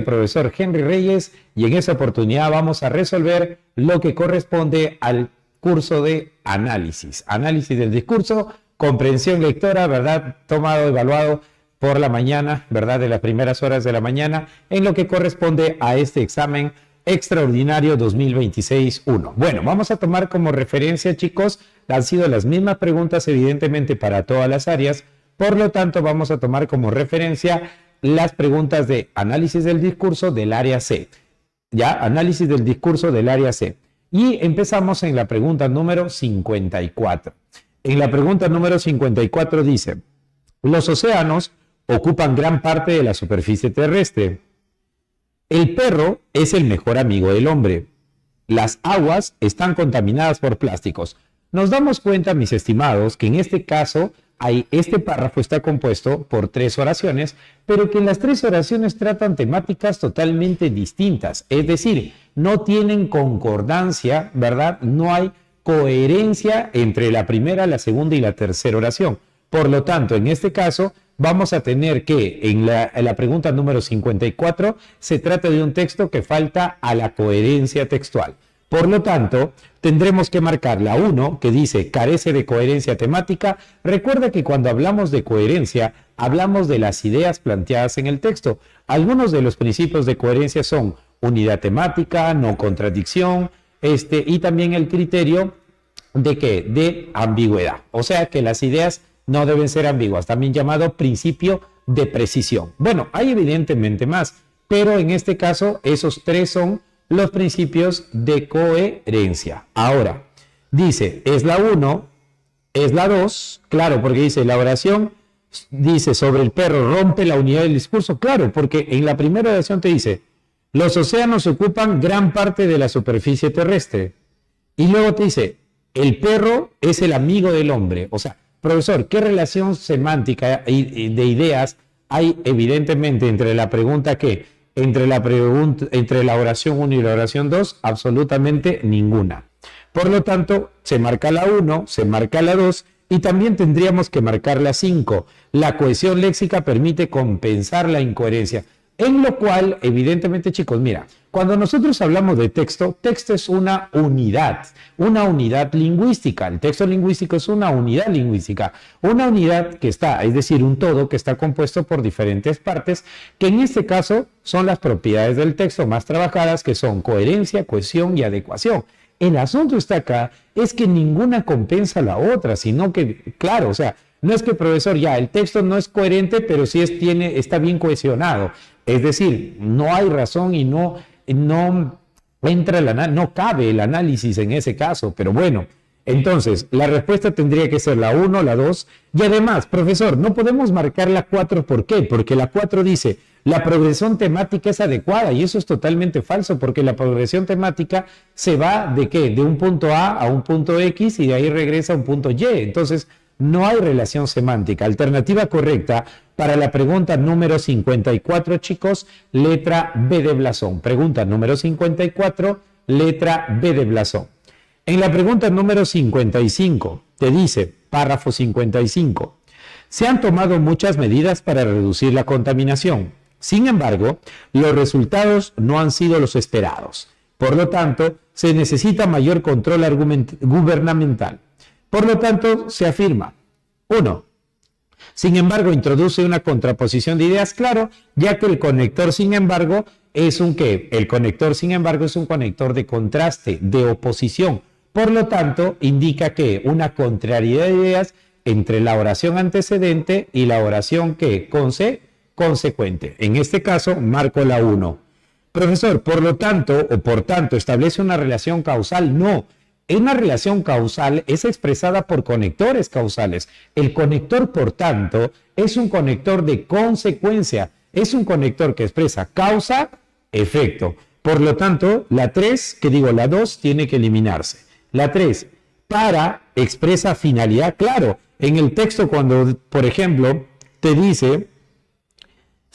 Profesor Henry Reyes, y en esta oportunidad vamos a resolver lo que corresponde al curso de análisis del discurso, comprensión lectora, ¿verdad? Tomado, evaluado por la mañana, ¿verdad? De las primeras horas de la mañana, en lo que corresponde a este examen extraordinario 2026-1. Bueno, vamos a tomar como referencia, chicos, han sido las mismas preguntas evidentemente para todas las áreas, por lo tanto vamos a tomar como referencia las preguntas de análisis del discurso del área C. Ya, análisis del discurso del área C. Y empezamos en la pregunta número 54. En la pregunta número 54 dice: los océanos ocupan gran parte de la superficie terrestre. El perro es el mejor amigo del hombre. Las aguas están contaminadas por plásticos. Nos damos cuenta, mis estimados, que en este caso este párrafo está compuesto por 3 oraciones, pero que en las 3 oraciones tratan temáticas totalmente distintas. Es decir, no tienen concordancia, ¿verdad? No hay coherencia entre la primera, la segunda y la tercera oración. Por lo tanto, en este caso, vamos a tener que en la pregunta número 54 se trata de un texto que falta a la coherencia textual. Por lo tanto, tendremos que marcar la 1, que dice carece de coherencia temática. Recuerda que cuando hablamos de coherencia, hablamos de las ideas planteadas en el texto. Algunos de los principios de coherencia son unidad temática, no contradicción, y también el criterio de ¿qué? De ambigüedad. O sea que las ideas no deben ser ambiguas, también llamado principio de precisión. Bueno, hay evidentemente más, pero en este caso esos 3 son los principios de coherencia. Ahora, dice, es la 1, es la 2, claro, porque dice la oración, dice sobre el perro rompe la unidad del discurso, claro, porque en la primera oración te dice, los océanos ocupan gran parte de la superficie terrestre. Y luego te dice, el perro es el amigo del hombre. O sea, profesor, ¿qué relación semántica de ideas hay evidentemente entre la pregunta que entre la oración 1 y la oración 2? Absolutamente ninguna. Por lo tanto, se marca la 1, se marca la 2 y también tendríamos que marcar la 5. La cohesión léxica permite compensar la incoherencia. En lo cual, evidentemente, chicos, mira, cuando nosotros hablamos de texto, texto es una unidad lingüística. El texto lingüístico es una unidad lingüística, una unidad que está, es decir, un todo que está compuesto por diferentes partes, que en este caso son las propiedades del texto más trabajadas, que son coherencia, cohesión y adecuación. El asunto está acá, es que ninguna compensa a la otra, sino que, claro, o sea, no es que, profesor, ya el texto no es coherente, pero sí está bien cohesionado. Es decir, no hay razón y no cabe el análisis en ese caso. Pero bueno, entonces la respuesta tendría que ser la 1, la 2. Y además, profesor, no podemos marcar la 4. ¿Por qué? Porque la 4 dice, la progresión temática es adecuada. Y eso es totalmente falso, porque la progresión temática se va ¿de qué? De un punto A un punto X y de ahí regresa a un punto Y. Entonces, no hay relación semántica. Alternativa correcta para la pregunta número 54, chicos, letra B de blasón. Pregunta número 54, letra B de blasón. En la pregunta número 55, te dice, párrafo 55, se han tomado muchas medidas para reducir la contaminación. Sin embargo, los resultados no han sido los esperados. Por lo tanto, se necesita mayor control gubernamental. Por lo tanto, se afirma, 1. Sin embargo, introduce una contraposición de ideas, claro, ya que el conector, sin embargo, es un ¿qué? El conector, sin embargo, es un conector de contraste, de oposición. Por lo tanto, indica que una contrariedad de ideas entre la oración antecedente y la oración que consecuente. En este caso, marco la 1. Profesor, por lo tanto, o por tanto, establece una relación causal. No. Una relación causal es expresada por conectores causales. El conector, por tanto, es un conector de consecuencia. Es un conector que expresa causa-efecto. Por lo tanto, la 2 tiene que eliminarse. La 3, para, expresa finalidad. Claro, en el texto cuando, por ejemplo, te dice,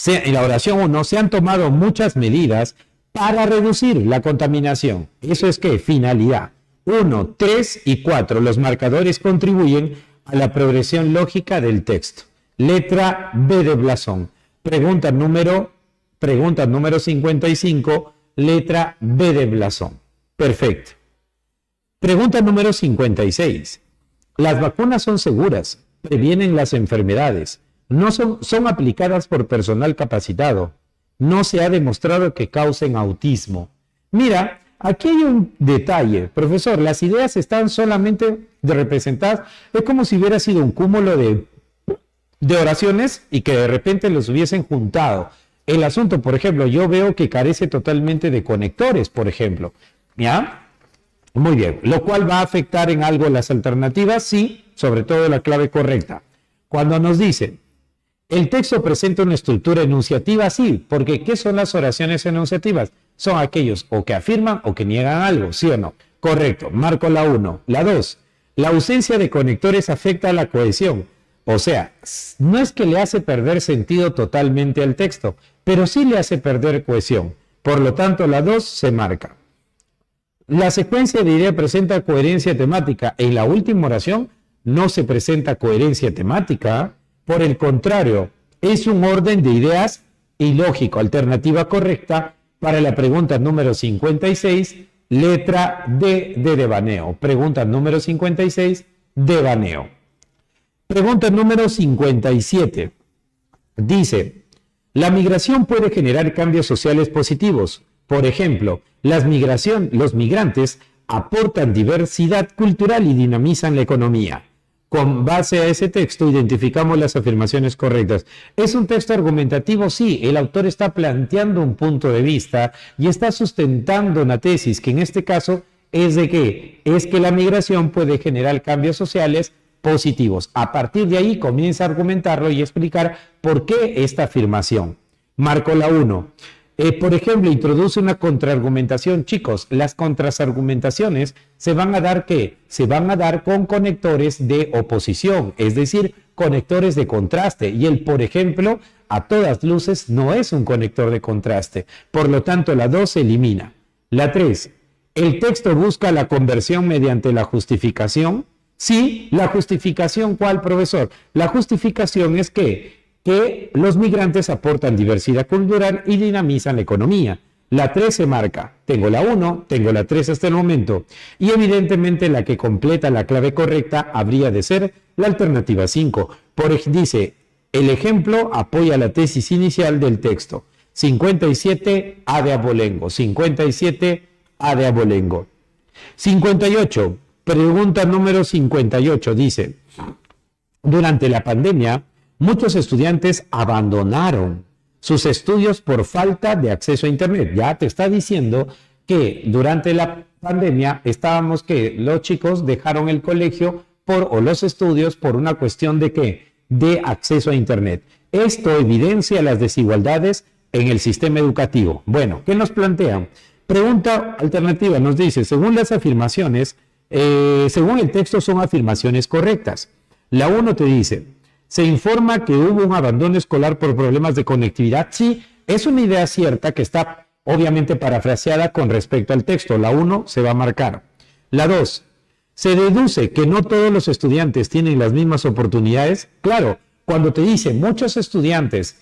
en la oración 1, se han tomado muchas medidas para reducir la contaminación. Eso es ¿qué? Finalidad. 1, 3 y 4. Los marcadores contribuyen a la progresión lógica del texto. Letra B de blasón. Pregunta número Pregunta número 55, letra B de blasón. Perfecto. Pregunta número 56. Las vacunas son seguras, previenen las enfermedades, son aplicadas por personal capacitado, no se ha demostrado que causen autismo. Mira, aquí hay un detalle, profesor, las ideas están solamente representadas, es como si hubiera sido un cúmulo de oraciones y que de repente los hubiesen juntado. El asunto, por ejemplo, yo veo que carece totalmente de conectores, por ejemplo, ¿ya? Muy bien, lo cual va a afectar en algo las alternativas, sí, sobre todo la clave correcta. Cuando nos dicen, el texto presenta una estructura enunciativa, sí, porque ¿qué son las oraciones enunciativas? Son aquellos o que afirman o que niegan algo, ¿sí o no? Correcto, marco la 1. La 2, la ausencia de conectores afecta a la cohesión. O sea, no es que le hace perder sentido totalmente al texto, pero sí le hace perder cohesión. Por lo tanto, la 2 se marca. La secuencia de idea presenta coherencia temática. En la última oración no se presenta coherencia temática. Por el contrario, es un orden de ideas ilógico. Alternativa correcta para la pregunta número 56, letra D de devaneo. Pregunta número 56, devaneo. Pregunta número 57. Dice, la migración puede generar cambios sociales positivos. Por ejemplo, los migrantes aportan diversidad cultural y dinamizan la economía. Con base a ese texto identificamos las afirmaciones correctas. ¿Es un texto argumentativo? Sí, el autor está planteando un punto de vista y está sustentando una tesis que en este caso es de que la migración puede generar cambios sociales positivos. A partir de ahí comienza a argumentarlo y explicar por qué esta afirmación. Marco la 1. Por ejemplo, introduce una contraargumentación. Chicos, las contraargumentaciones se van a dar ¿qué? Se van a dar con conectores de oposición, es decir, conectores de contraste. Y el por ejemplo, a todas luces, no es un conector de contraste. Por lo tanto, la 2 se elimina. La 3, ¿el texto busca la conversión mediante la justificación? Sí, la justificación, ¿cuál, profesor? La justificación es que los migrantes aportan diversidad cultural y dinamizan la economía. La 3 se marca. Tengo la 1, tengo la 3 hasta el momento. Y evidentemente la que completa la clave correcta habría de ser la alternativa 5. Dice, el ejemplo apoya la tesis inicial del texto. 57, A de abolengo. 57, A de abolengo. 58, pregunta número 58, dice, durante la pandemia, muchos estudiantes abandonaron sus estudios por falta de acceso a Internet. Ya te está diciendo que durante la pandemia estábamos que los chicos dejaron el colegio o los estudios por una cuestión de ¿qué? De acceso a Internet. Esto evidencia las desigualdades en el sistema educativo. Bueno, ¿qué nos plantean? Pregunta alternativa nos dice, según las afirmaciones, según el texto son afirmaciones correctas. La 1 te dice, se informa que hubo un abandono escolar por problemas de conectividad. Sí, es una idea cierta que está obviamente parafraseada con respecto al texto. La 1 se va a marcar. La 2, se deduce que no todos los estudiantes tienen las mismas oportunidades. Claro, cuando te dice muchos estudiantes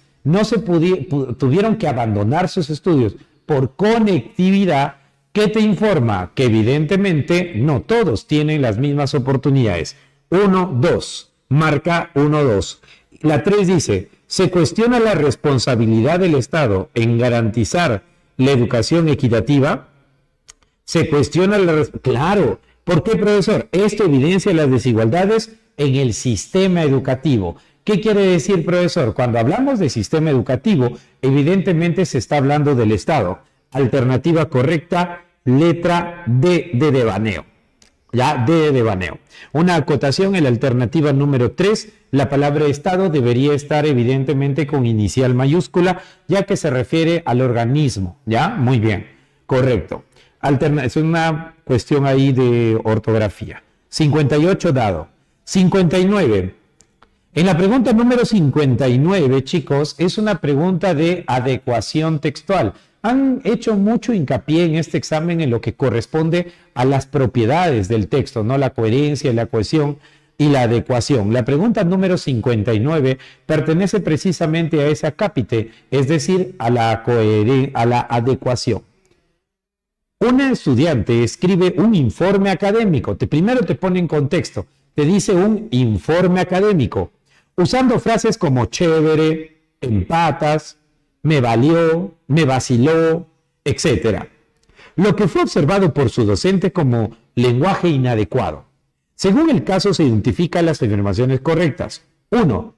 tuvieron que abandonar sus estudios por conectividad, ¿qué te informa? Que evidentemente no todos tienen las mismas oportunidades. 1, 2. Marca 1, 2. La 3 dice, se cuestiona la responsabilidad del Estado en garantizar la educación equitativa. Se cuestiona Claro, ¿por qué, profesor? Esto evidencia las desigualdades en el sistema educativo. ¿Qué quiere decir, profesor? Cuando hablamos de sistema educativo, evidentemente se está hablando del Estado. Alternativa correcta, letra D de devaneo. Ya, D de devaneo. Una acotación en la alternativa número 3, la palabra Estado debería estar evidentemente con inicial mayúscula, ya que se refiere al organismo. ¿Ya? Muy bien. Correcto. Es una cuestión ahí de ortografía. 58 dado. 59. En la pregunta número 59, chicos, es una pregunta de adecuación textual. Han hecho mucho hincapié en este examen en lo que corresponde a las propiedades del texto, ¿no? La coherencia y la cohesión. y la adecuación. La pregunta número 59 pertenece precisamente a ese acápite, es decir, a la adecuación. Un estudiante escribe un informe académico. Primero te pone en contexto, te dice un informe académico, usando frases como chévere, empatas, me valió, me vaciló, etc. Lo que fue observado por su docente como lenguaje inadecuado. Según el caso, se identifican las afirmaciones correctas. 1.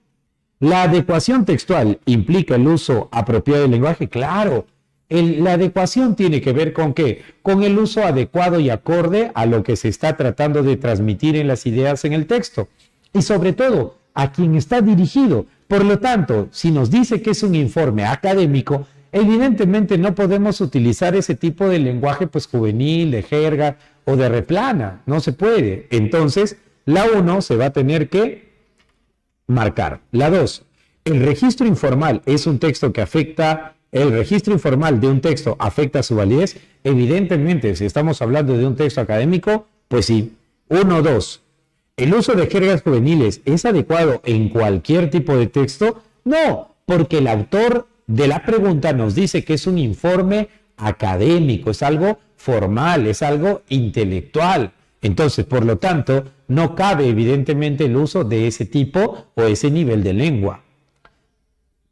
La adecuación textual implica el uso apropiado del lenguaje. Claro, la adecuación tiene que ver con ¿qué? Con el uso adecuado y acorde a lo que se está tratando de transmitir en las ideas en el texto. Y sobre todo, a quien está dirigido. Por lo tanto, si nos dice que es un informe académico, evidentemente no podemos utilizar ese tipo de lenguaje pues juvenil, de jerga o de replana. No se puede. Entonces, la 1 se va a tener que marcar. La 2, el registro informal es un texto que afecta. ¿El registro informal de un texto afecta su validez? Evidentemente, si estamos hablando de un texto académico, pues sí. 1, 2. ¿El uso de jergas juveniles es adecuado en cualquier tipo de texto? No, porque el autor de la pregunta nos dice que es un informe académico, es algo formal, es algo intelectual. Entonces, por lo tanto, no cabe evidentemente el uso de ese tipo o ese nivel de lengua.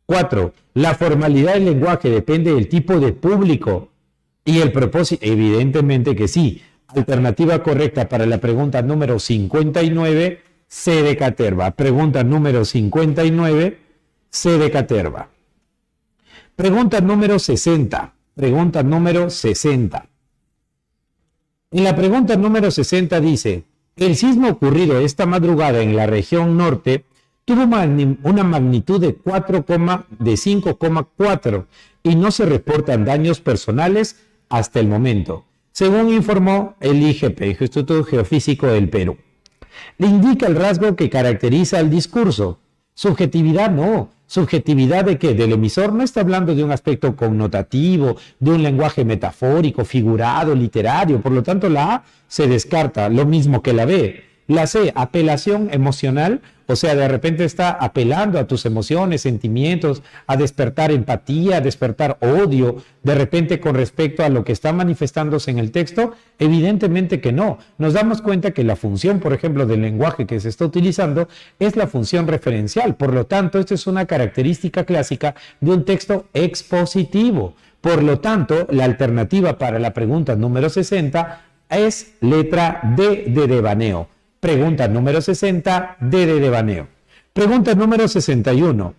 4. La formalidad del lenguaje depende del tipo de público y el propósito. Evidentemente que sí. Alternativa correcta para la pregunta número 59, C de caterva. Pregunta número 59, C de caterva. Pregunta número 60. Pregunta número 60. En la pregunta número 60 dice, el sismo ocurrido esta madrugada en la región norte tuvo una magnitud de 5,4 y no se reportan daños personales hasta el momento, según informó el IGP, Instituto Geofísico del Perú. Le indica el rasgo que caracteriza el discurso. Subjetividad no. Subjetividad de qué? Del emisor. No está hablando de un aspecto connotativo, de un lenguaje metafórico, figurado, literario. Por lo tanto, la A se descarta, lo mismo que la B. La C, apelación emocional, o sea, de repente está apelando a tus emociones, sentimientos, a despertar empatía, a despertar odio, de repente con respecto a lo que está manifestándose en el texto. Evidentemente que no. Nos damos cuenta que la función, por ejemplo, del lenguaje que se está utilizando es la función referencial. Por lo tanto, esto es una característica clásica de un texto expositivo. Por lo tanto, la alternativa para la pregunta número 60 es letra D de devaneo. Pregunta número 60, D de devaneo. Pregunta número 61.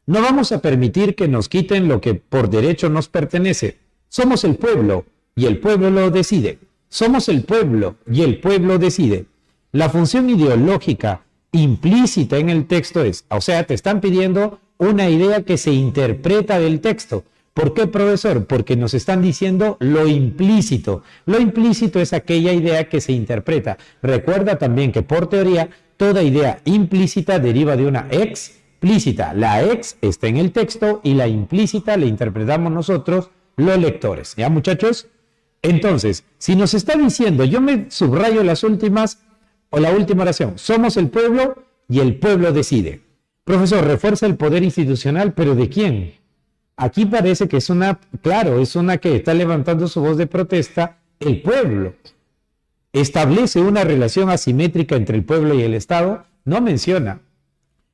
No vamos a permitir que nos quiten lo que por derecho nos pertenece. Somos el pueblo y el pueblo lo decide. Somos el pueblo y el pueblo decide. La función ideológica implícita en el texto es, o sea, te están pidiendo una idea que se interpreta del texto. ¿Por qué, profesor? Porque nos están diciendo lo implícito. Lo implícito es aquella idea que se interpreta. Recuerda también que por teoría, toda idea implícita deriva de una explícita. La ex está en el texto y la implícita la interpretamos nosotros, los lectores. ¿Ya, muchachos? Entonces, si nos está diciendo, yo me subrayo las últimas o la última oración, somos el pueblo y el pueblo decide. Profesor, refuerza el poder institucional, ¿pero de quién? Aquí parece que es una que está levantando su voz de protesta, el pueblo. ¿Establece una relación asimétrica entre el pueblo y el Estado? No menciona.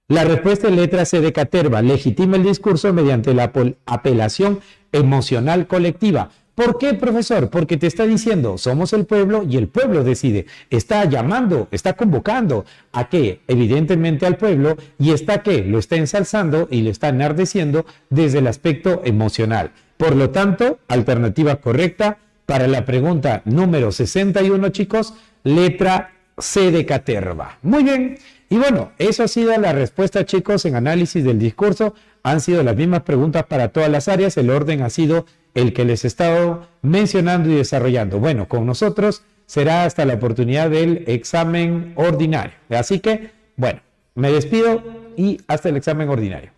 La respuesta en letra C de caterva, legitima el discurso mediante la apelación emocional colectiva. ¿Por qué, profesor? Porque te está diciendo, somos el pueblo y el pueblo decide. Está llamando, está convocando a qué, evidentemente al pueblo, y está qué, lo está ensalzando y lo está enardeciendo desde el aspecto emocional. Por lo tanto, alternativa correcta para la pregunta número 61, chicos, letra C de caterva. Muy bien. Y bueno, eso ha sido la respuesta, chicos, en análisis del discurso. Han sido las mismas preguntas para todas las áreas. El orden ha sido el que les he estado mencionando y desarrollando. Bueno, con nosotros será hasta la oportunidad del examen ordinario. Así que, bueno, me despido y hasta el examen ordinario.